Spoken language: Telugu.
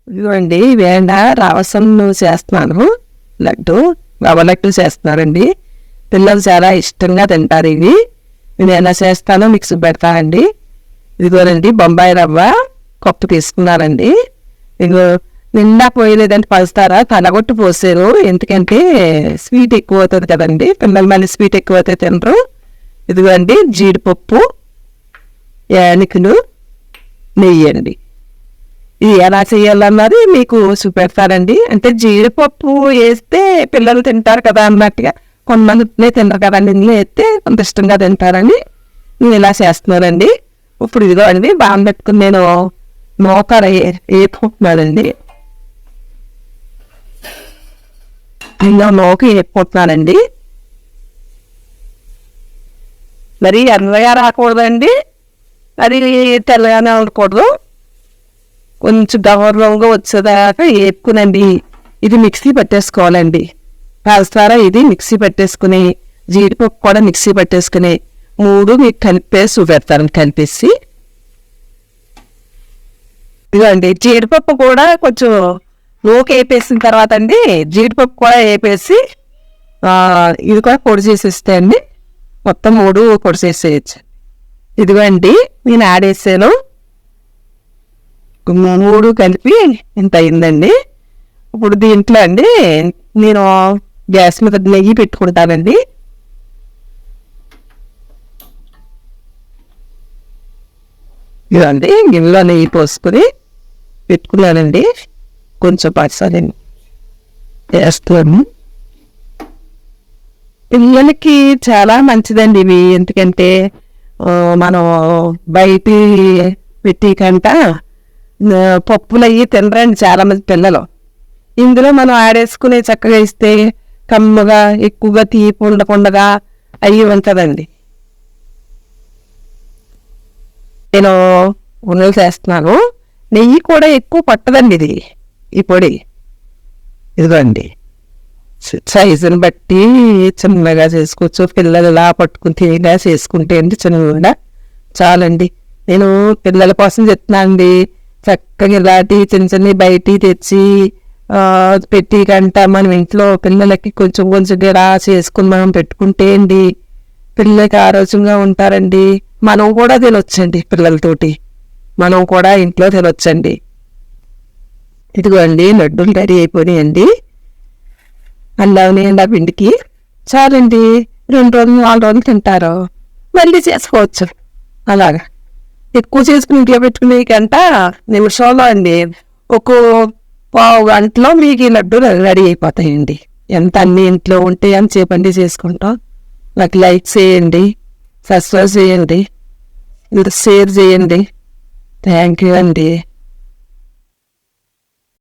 ఇదిగోండి వేండ రవసంను చేస్తున్నాను. లడ్డు రవ్వ లడ్డు చేస్తున్నారండి. పిల్లలు చాలా ఇష్టంగా తింటారు. ఇవి నేను ఎలా చేస్తానో మిక్సీ పెడతానండి. ఇదిగోనండి బొంబాయి రవ్వ కప్పు తీసుకున్నారండి. ఇదిగో నిండా పోయలేదంటే పలుస్తారా తలగొట్టు పోసారు. ఎందుకంటే స్వీట్ ఎక్కువ అవుతుంది కదండి, పిల్లలు మళ్ళీ స్వీట్ ఎక్కువ అవుతాయి తినరు. ఇదిగోండి జీడిపప్పు, యాలకులు, నెయ్యి అండి. ఇది ఎలా చేయాలన్నది మీకు చూపెడతారండి. అంటే జీడిపప్పు వేస్తే పిల్లలు తింటారు కదా అన్నట్టుగా, కొంతమంది తినరు కదండి, ఇందులో వేస్తే కొంత ఇష్టంగా తింటారని నేను ఇలా చేస్తున్నానండి. ఇప్పుడు ఇదిగో అండి బాగా పెట్టుకుని నేను మోకార వేపుకుంటున్నానండి. ఇలా మోక వేపుకుంటున్నానండి. మరి ఎర్రగా రాకూడదండి, మరి తెల్లగానే ఉండకూడదు. కొంచెం గౌరవంగా వచ్చేదాకా వేపుకునండి. ఇది మిక్సీ పట్టేసుకోవాలండి. కాస్తారా ఇది మిక్సీ పట్టేసుకుని, జీడిపప్పు కూడా మిక్సీ పట్టేసుకుని 3 మీకు కలిపేసి చూపెడతాను. కలిపేసి ఇదిగోండి జీడిపప్పు కూడా కొంచెం నూక వేపేసిన తర్వాత అండి జీడిపప్పు కూడా వేపేసి ఇది కూడా పొడి చేసేస్తే అండి మొత్తం 3 పొడి చేసేయచ్చు. ఇదిగోండి నేను ఆడేసాను. 3 కలిపి ఇంత అయిందండి. ఇప్పుడు దీంట్లో అండి నేను గ్యాస్ మీద నెయ్యి పెట్టుకుంటానండి. ఇదండి గిన్నెలో నెయ్యి పోసుకొని పెట్టుకున్నానండి. కొంచెం పచ్చడి వేస్తాను. పిల్లలకి చాలా మంచిదండి ఇవి. ఎందుకంటే మనం బయట పెట్టి కంట పప్పులు అయ్యి తినరండి చాలా మంది పిల్లలు. ఇందులో మనం ఆడేసుకుని చక్కగా ఇస్తే కమ్మగా ఎక్కువగా తీపి ఉండకుండా అయ్యి ఉంటుందండి. నేను ఉండలు చేస్తున్నాను. నెయ్యి కూడా ఎక్కువ పట్టదండి ఇది, ఈ పొడి. ఇదిగోండి సైజుని బట్టి చిన్నగా చేసుకోవచ్చు. పిల్లలు ఇలా పట్టుకుని తినేలా చేసుకుంటే అండి చిన్నగా చాలండి. నేను పిల్లల కోసం చెప్తున్నానండి. చక్కగా ఇలాంటి చిన్న చిన్న బయట తెచ్చి పెట్టి కంట మనం ఇంట్లో పిల్లలకి కొంచెం కొంచెం ఇలా చేసుకుని మనం పెట్టుకుంటే అండి పిల్లలకి ఆరోగ్యంగా ఉంటారండి. మనం కూడా తినొచ్చండి, పిల్లలతోటి మనం కూడా ఇంట్లో తినొచ్చండి. ఇదిగోండి లడ్డూలు రెడీ అయిపోయినాయండి. అల్లావునాయండి ఆ పిండికి. చాలండి 2 రోజులు 4 రోజులు తింటారు. మళ్ళీ చేసుకోవచ్చు. అలాగా ఎక్కువ చేసుకుని ఇంట్లో పెట్టుకునే గంట నిమిషంలో అండి ఒక పావు గంటలో మీకు ఈ లడ్డూలు రెడీ అయిపోతాయండి. ఎంత అన్ని ఇంట్లో ఉంటే ఎంతసేపు అండి చేసుకుంటాం. నాకు లైక్ చేయండి, సబ్స్క్రైబ్ చేయండి, షేర్ చేయండి. థ్యాంక్ యూ అండి.